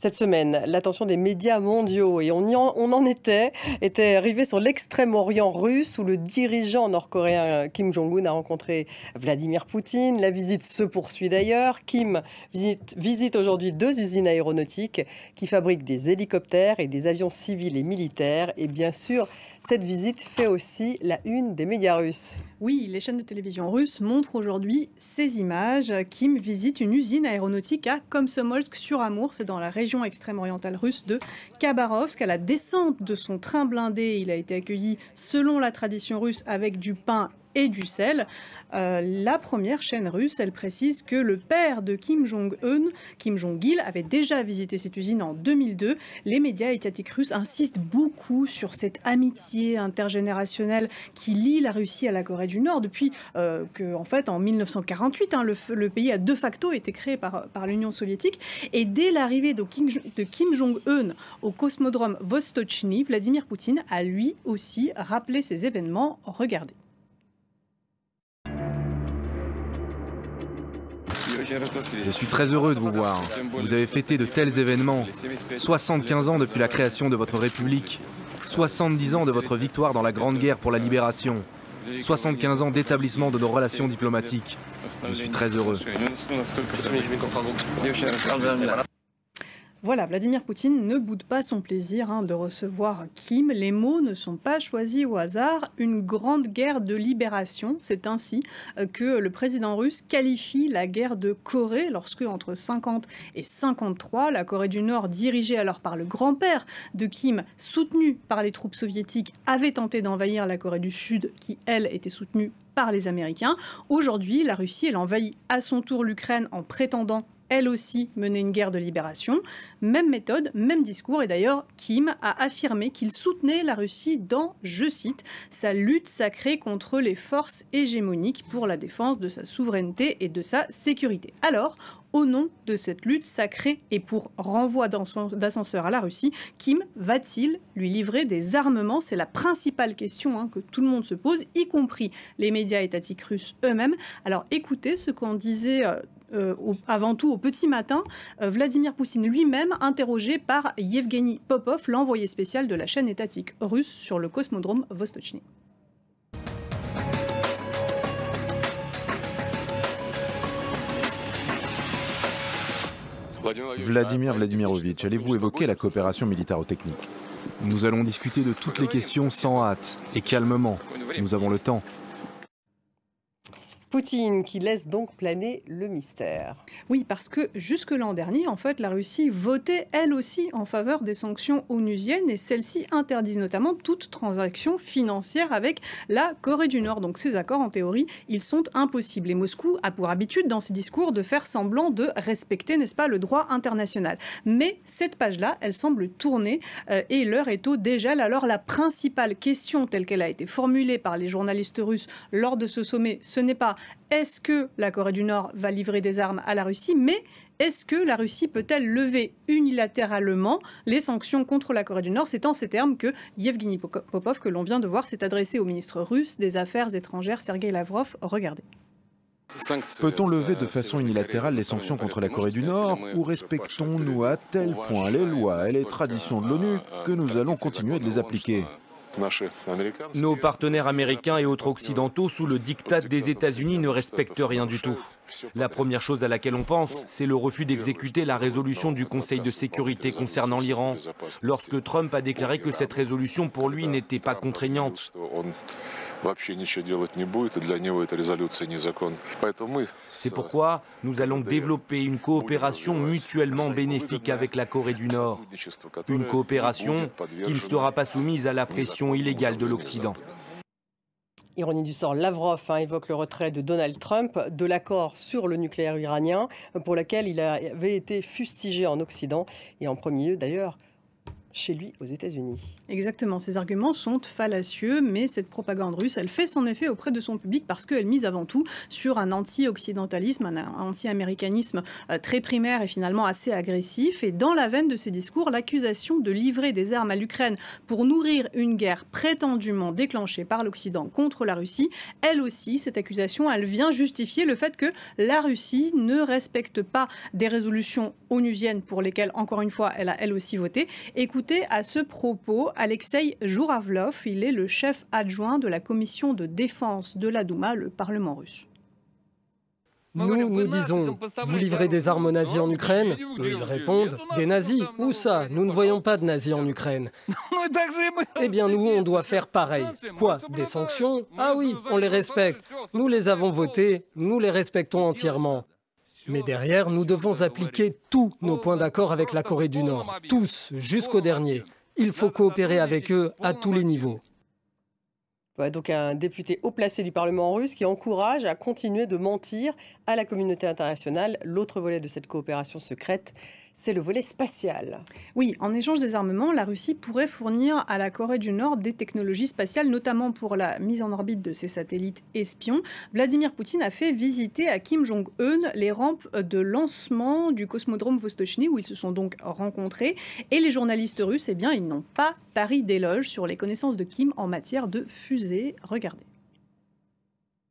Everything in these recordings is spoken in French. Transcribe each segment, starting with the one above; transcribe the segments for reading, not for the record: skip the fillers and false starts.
Cette semaine, l'attention des médias mondiaux, et on en était arrivé sur l'extrême-orient russe où le dirigeant nord-coréen Kim Jong-un a rencontré Vladimir Poutine. La visite se poursuit d'ailleurs. Kim visite aujourd'hui 2 usines aéronautiques qui fabriquent des hélicoptères et des avions civils et militaires. Et bien sûr, cette visite fait aussi la une des médias russes. Oui, les chaînes de télévision russes montrent aujourd'hui ces images. Kim visite une usine aéronautique à Komsomolsk-sur-Amour, c'est dans la région extrême-orientale russe de Khabarovsk. À la descente de son train blindé, il a été accueilli selon la tradition russe avec du pain et du sel. La première chaîne russe, elle précise que le père de Kim Jong-un, Kim Jong-il, avait déjà visité cette usine en 2002. Les médias étatiques russes insistent beaucoup sur cette amitié intergénérationnelle qui lie la Russie à la Corée du Nord depuis en fait, en 1948, le pays a de facto été créé par l'Union soviétique. Et dès l'arrivée de Kim Jong-un au cosmodrome Vostochny, Vladimir Poutine a lui aussi rappelé ces événements. Regardez. Je suis très heureux de vous voir. Vous avez fêté de tels événements. 75 ans depuis la création de votre République. 70 ans de votre victoire dans la Grande Guerre pour la libération. 75 ans d'établissement de nos relations diplomatiques. Je suis très heureux. Voilà, Vladimir Poutine ne boude pas son plaisir de recevoir Kim. Les mots ne sont pas choisis au hasard. Une grande guerre de libération, c'est ainsi que le président russe qualifie la guerre de Corée lorsque, entre 50 et 53, la Corée du Nord, dirigée alors par le grand-père de Kim, soutenue par les troupes soviétiques, avait tenté d'envahir la Corée du Sud qui, elle, était soutenue par les Américains. Aujourd'hui, la Russie, elle envahit à son tour l'Ukraine en prétendant elle aussi mener une guerre de libération. Même méthode, même discours. Et d'ailleurs, Kim a affirmé qu'il soutenait la Russie dans, je cite, sa lutte sacrée contre les forces hégémoniques pour la défense de sa souveraineté et de sa sécurité. Alors, au nom de cette lutte sacrée et pour renvoi d'ascenseur à la Russie, Kim va-t-il lui livrer des armements? C'est la principale question que tout le monde se pose, y compris les médias étatiques russes eux-mêmes. Alors écoutez ce qu'on disait avant tout au petit matin, Vladimir Poutine lui-même interrogé par Yevgeny Popov, l'envoyé spécial de la chaîne étatique russe sur le cosmodrome Vostochny. Vladimir Vladimirovitch, allez-vous évoquer la coopération militaro-technique? Nous allons discuter de toutes les questions sans hâte et calmement. Nous avons le temps. Poutine qui laisse donc planer le mystère. Oui, parce que jusque l'an dernier, en fait, la Russie votait elle aussi en faveur des sanctions onusiennes et celles-ci interdisent notamment toute transaction financière avec la Corée du Nord. Donc ces accords, en théorie, ils sont impossibles. Et Moscou a pour habitude, dans ses discours, de faire semblant de respecter, n'est-ce pas, le droit international. Mais cette page-là, elle semble tourner et l'heure est au dégel. Alors la principale question telle qu'elle a été formulée par les journalistes russes lors de ce sommet, ce n'est pas est-ce que la Corée du Nord va livrer des armes à la Russie, mais est-ce que la Russie peut-elle lever unilatéralement les sanctions contre la Corée du Nord? C'est en ces termes que Yevgeny Popov, que l'on vient de voir, s'est adressé au ministre russe des Affaires étrangères, Sergei Lavrov. Regardez. Peut-on lever de façon unilatérale les sanctions contre la Corée du Nord ou respectons-nous à tel point les lois et les traditions de l'ONU que nous allons continuer de les appliquer? Nos partenaires américains et autres occidentaux, sous le diktat des États-Unis, ne respectent rien du tout. La première chose à laquelle on pense, c'est le refus d'exécuter la résolution du Conseil de sécurité concernant l'Iran, lorsque Trump a déclaré que cette résolution, pour lui, n'était pas contraignante. C'est pourquoi nous allons développer une coopération mutuellement bénéfique avec la Corée du Nord. Une coopération qui ne sera pas soumise à la pression illégale de l'Occident. Ironie du sort, Lavrov évoque le retrait de Donald Trump de l'accord sur le nucléaire iranien pour lequel il avait été fustigé en Occident et en premier lieu d'ailleurs chez lui aux États-Unis. Exactement, ces arguments sont fallacieux, mais cette propagande russe, elle fait son effet auprès de son public parce qu'elle mise avant tout sur un anti-occidentalisme, un anti-américanisme très primaire et finalement assez agressif. Et dans la veine de ces discours, l'accusation de livrer des armes à l'Ukraine pour nourrir une guerre prétendument déclenchée par l'Occident contre la Russie, elle aussi, cette accusation, elle vient justifier le fait que la Russie ne respecte pas des résolutions onusiennes pour lesquelles, encore une fois, elle a elle aussi voté. Écoutez à ce propos Alexei Jouravlov, il est le chef adjoint de la commission de défense de la Douma, le Parlement russe. Nous disons, vous livrez des armes aux nazis en Ukraine? Eux, ils répondent, des nazis? Où ça? Nous ne voyons pas de nazis en Ukraine. Eh bien, nous, on doit faire pareil. Quoi? Des sanctions? Ah oui, on les respecte. Nous les avons votées, nous les respectons entièrement. Mais derrière, nous devons appliquer tous nos points d'accord avec la Corée du Nord. Tous, jusqu'au dernier. Il faut coopérer avec eux à tous les niveaux. Ouais, donc un député haut placé du Parlement russe qui encourage à continuer de mentir à la communauté internationale. L'autre volet de cette coopération secrète, c'est le volet spatial. Oui, en échange des armements, la Russie pourrait fournir à la Corée du Nord des technologies spatiales, notamment pour la mise en orbite de ses satellites espions. Vladimir Poutine a fait visiter à Kim Jong-un les rampes de lancement du cosmodrome Vostochny, où ils se sont donc rencontrés. Et les journalistes russes, eh bien, ils n'ont pas tari d'éloges sur les connaissances de Kim en matière de fusées. Regardez.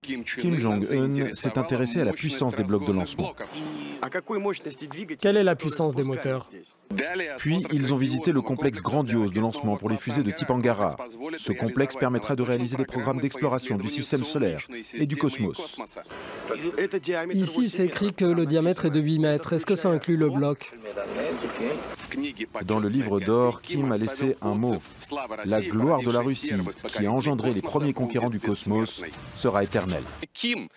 Kim Jong-un s'est intéressé à la puissance des blocs de lancement. Quelle est la puissance des moteurs? Puis, ils ont visité le complexe grandiose de lancement pour les fusées de type Angara. Ce complexe permettra de réaliser des programmes d'exploration du système solaire et du cosmos. Ici, c'est écrit que le diamètre est de 8 mètres. Est-ce que ça inclut le bloc? Dans le livre d'or, Kim a laissé un mot. La gloire de la Russie, qui a engendré les premiers conquérants du cosmos, sera éternelle. Kim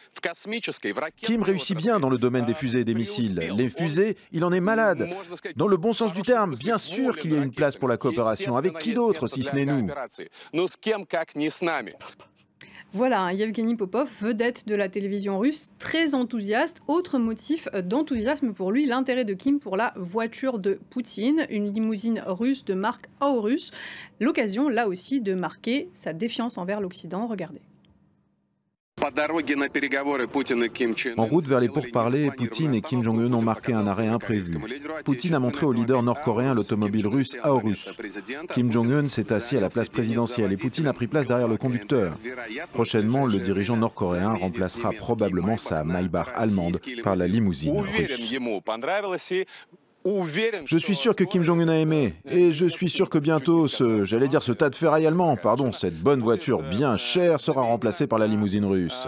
réussit bien dans le domaine des fusées et des missiles. Les fusées, il en est malade. Dans le bon sens du terme, bien sûr qu'il y a une place pour la coopération. Avec qui d'autre, si ce n'est nous? Voilà, Yevgeny Popov, vedette de la télévision russe, très enthousiaste. Autre motif d'enthousiasme pour lui, l'intérêt de Kim pour la voiture de Poutine, une limousine russe de marque Aurus. L'occasion, là aussi, de marquer sa défiance envers l'Occident. Regardez. En route vers les pourparlers, Poutine et Kim Jong-un ont marqué un arrêt imprévu. Poutine a montré au leader nord-coréen l'automobile russe Aurus. Kim Jong-un s'est assis à la place présidentielle et Poutine a pris place derrière le conducteur. Prochainement, le dirigeant nord-coréen remplacera probablement sa Maybach allemande par la limousine russe. Je suis sûr que Kim Jong-un a aimé, et je suis sûr que bientôt ce tas de ferraille allemand, cette bonne voiture bien chère sera remplacée par la limousine russe.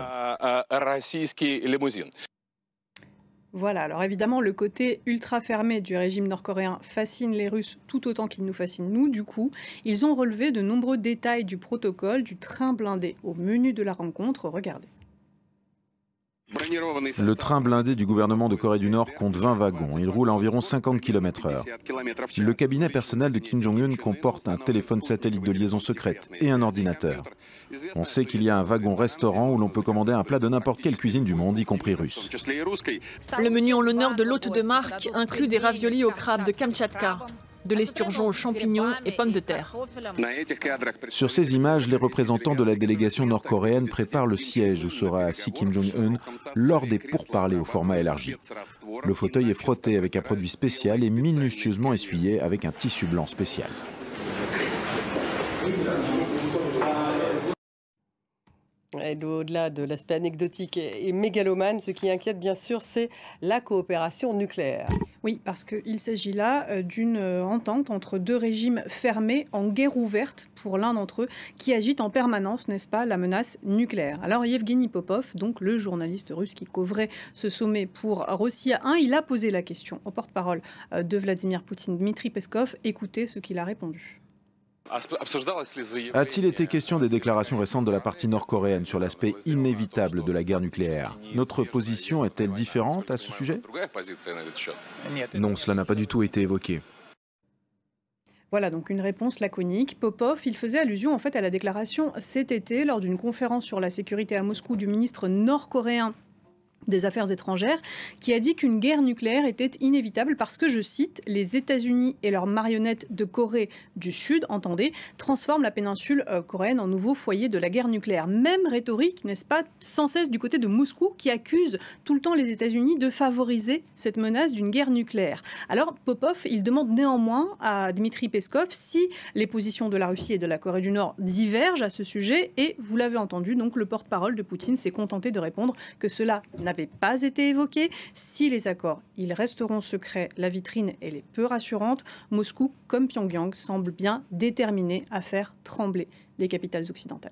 Voilà, alors évidemment, le côté ultra fermé du régime nord-coréen fascine les Russes tout autant qu'il nous fascine nous. Du coup, ils ont relevé de nombreux détails du protocole du train blindé au menu de la rencontre. Regardez. Le train blindé du gouvernement de Corée du Nord compte 20 wagons. Il roule à environ 50 km/h. Le cabinet personnel de Kim Jong-un comporte un téléphone satellite de liaison secrète et un ordinateur. On sait qu'il y a un wagon-restaurant où l'on peut commander un plat de n'importe quelle cuisine du monde, y compris russe. Le menu en l'honneur de l'hôte de marque inclut des raviolis au crabe de Kamtchatka, de l'esturgeon aux champignons et pommes de terre. Sur ces images, les représentants de la délégation nord-coréenne préparent le siège où sera assis Kim Jong-un lors des pourparlers au format élargi. Le fauteuil est frotté avec un produit spécial et minutieusement essuyé avec un tissu blanc spécial. Au-delà de l'aspect anecdotique et mégalomane, ce qui inquiète bien sûr, c'est la coopération nucléaire. Oui, parce qu'il s'agit là d'une entente entre deux régimes fermés en guerre ouverte pour l'un d'entre eux, qui agite en permanence, n'est-ce pas, la menace nucléaire. Alors Yevgeny Popov, donc le journaliste russe qui couvrait ce sommet pour Rossiya 1, il a posé la question au porte-parole de Vladimir Poutine, Dmitri Peskov. Écoutez ce qu'il a répondu. A-t-il été question des déclarations récentes de la partie nord-coréenne sur l'aspect inévitable de la guerre nucléaire? Notre position est-elle différente à ce sujet? Non, cela n'a pas du tout été évoqué. Voilà donc une réponse laconique. Popov, il faisait allusion en fait à la déclaration cet été lors d'une conférence sur la sécurité à Moscou du ministre nord-coréen des Affaires étrangères, qui a dit qu'une guerre nucléaire était inévitable parce que, je cite, les États-Unis et leurs marionnettes de Corée du Sud, entendez, transforment la péninsule coréenne en nouveau foyer de la guerre nucléaire. Même rhétorique, n'est-ce pas, sans cesse du côté de Moscou, qui accuse tout le temps les États-Unis de favoriser cette menace d'une guerre nucléaire. Alors, Popov, il demande néanmoins à Dmitri Peskov si les positions de la Russie et de la Corée du Nord divergent à ce sujet, et vous l'avez entendu, donc le porte-parole de Poutine s'est contenté de répondre que cela n'avait pas été évoqué. Si les accords, ils resteront secrets, la vitrine, elle est peu rassurante. Moscou, comme Pyongyang, semble bien déterminé à faire trembler les capitales occidentales.